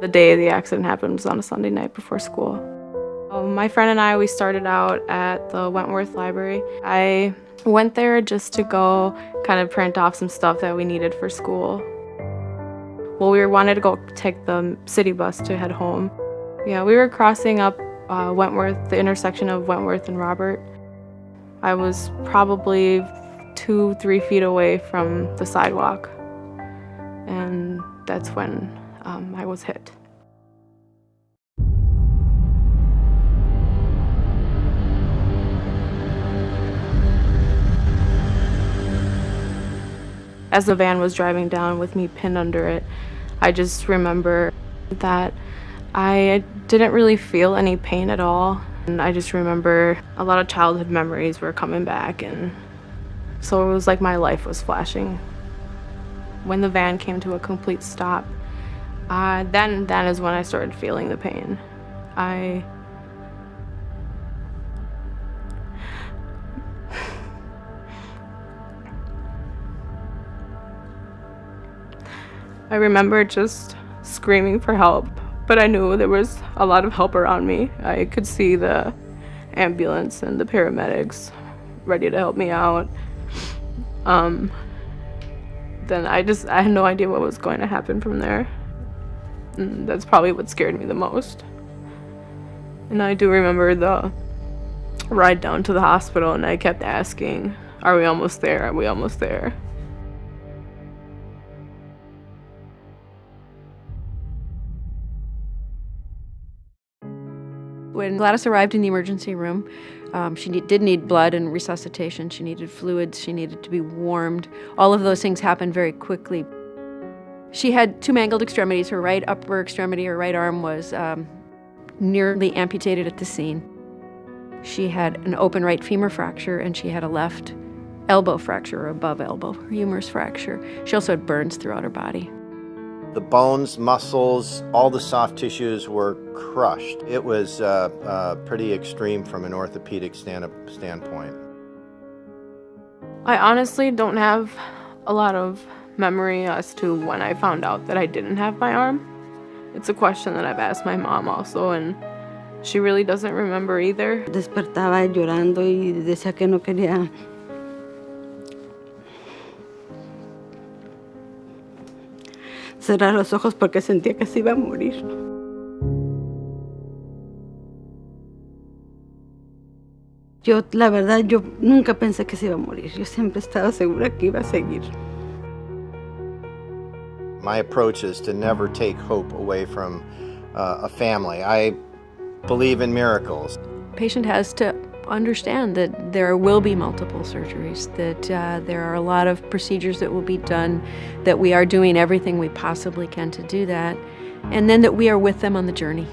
The day the accident happened was on a Sunday night before school. My friend and I, we started out at the Wentworth Library. I went there just to go kind of print off some stuff that we needed for school. Well, we wanted to go take the city bus to head home. Yeah, we were crossing up Wentworth, the intersection of Wentworth and Robert. I was probably 2-3 feet away from the sidewalk, and that's when I was hit. As the van was driving down with me pinned under it, I just remember that I didn't really feel any pain at all. And I just remember a lot of childhood memories were coming back, and so it was like my life was flashing. When the van came to a complete stop, then is when I started feeling the pain. I remember just screaming for help, but I knew there was a lot of help around me. I could see the ambulance and the paramedics ready to help me out. Then I had no idea what was going to happen from there. And that's probably what scared me the most. And I do remember the ride down to the hospital, and I kept asking, "Are we almost there? Are we almost there?" When Gladys arrived in the emergency room, she did need blood and resuscitation. She needed fluids. She needed to be warmed. All of those things happened very quickly. She had 2 mangled extremities. Her right upper extremity, her right arm, was nearly amputated at the scene. She had an open right femur fracture, and she had a left elbow fracture, or above elbow humerus fracture. She also had burns throughout her body. The bones, muscles, all the soft tissues were crushed. It was pretty extreme from an orthopedic standpoint. I honestly don't have a lot of memory as to when I found out that I didn't have my arm. It's a question that I've asked my mom also, and she really doesn't remember either. Despertaba llorando y decía que no quería cerrar los ojos porque sentía que se iba a morir. Yo, la verdad, yo nunca pensé que se iba a morir. Yo siempre estaba segura que iba a seguir. My approach is to never take hope away from a family. I believe in miracles. The patient has to understand that there will be multiple surgeries, that there are a lot of procedures that will be done, that we are doing everything we possibly can to do that, and then that we are with them on the journey.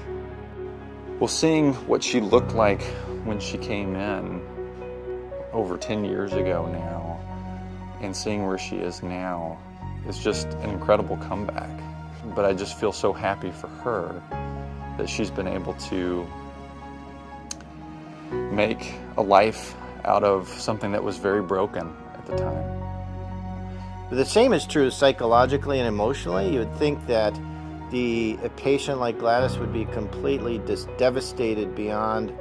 Well, seeing what she looked like when she came in over 10 years ago now, and seeing where she is now, is just an incredible comeback. But I just feel so happy for her that she's been able to make a life out of something that was very broken at the time. The same is true psychologically and emotionally. You would think that a patient like Gladys would be completely devastated beyond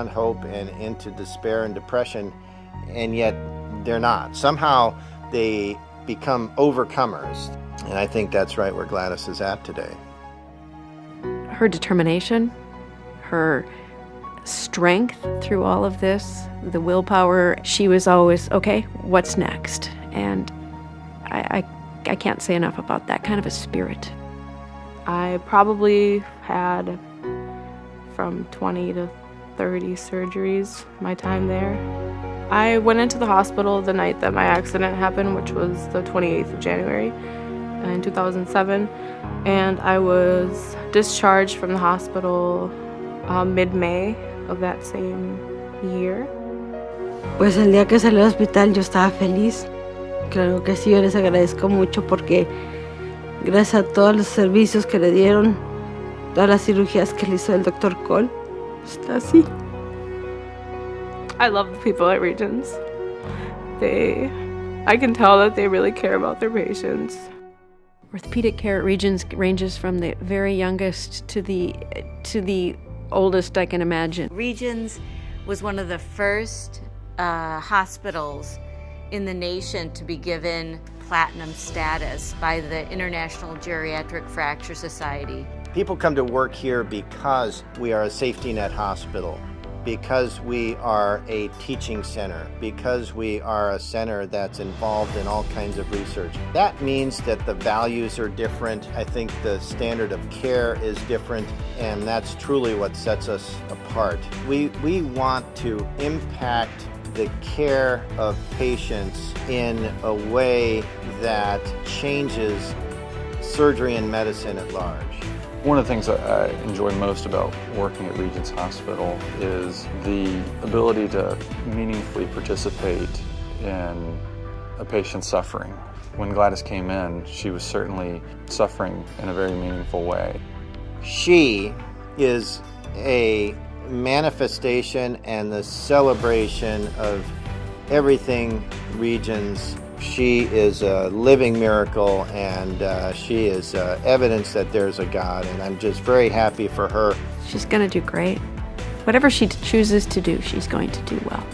hope and into despair and depression, and yet they're not. Somehow they become overcomers, and I think that's right where Gladys is at today. Her determination, her strength through all of this, the willpower, she was always, okay, what's next? And I can't say enough about that kind of a spirit. I probably had from 20 to 30 surgeries my time there. I went into the hospital the night that my accident happened, which was the 28th of January in 2007, and I was discharged from the hospital mid-May of that same year. Pues el día que salí del hospital yo estaba feliz. Claro que sí, yo les agradezco mucho porque gracias a todos los servicios que le dieron, todas las cirugías que le hizo el doctor Cole, está así. I love the people at Regents. I can tell that they really care about their patients. Orthopedic care at Regions ranges from the very youngest to the oldest I can imagine. Regions was one of the first hospitals in the nation to be given platinum status by the International Geriatric Fracture Society. People come to work here because we are a safety net hospital, because we are a teaching center, because we are a center that's involved in all kinds of research. That means that the values are different. I think the standard of care is different, and that's truly what sets us apart. We want to impact the care of patients in a way that changes surgery and medicine at large. One of the things that I enjoy most about working at Regions Hospital is the ability to meaningfully participate in a patient's suffering. When Gladys came in, she was certainly suffering in a very meaningful way. She is a manifestation and the celebration of everything Regions. She is a living miracle, and she is evidence that there's a God, and I'm just very happy for her. She's going to do great. Whatever she chooses to do, she's going to do well.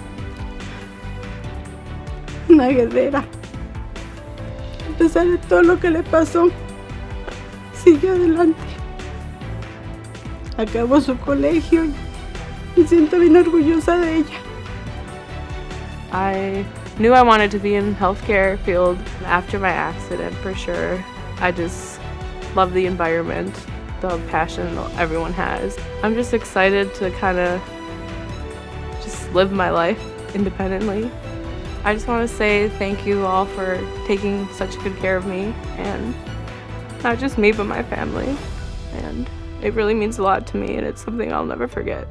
Una guerrera. A pesar de todo lo que le pasó, siguió adelante. Acabó su colegio y me siento bien orgullosa de ella. I knew I wanted to be in healthcare field after my accident for sure. I just love the environment, the passion everyone has. I'm just excited to kind of just live my life independently. I just want to say thank you all for taking such good care of me, and not just me but my family. And it really means a lot to me, and it's something I'll never forget.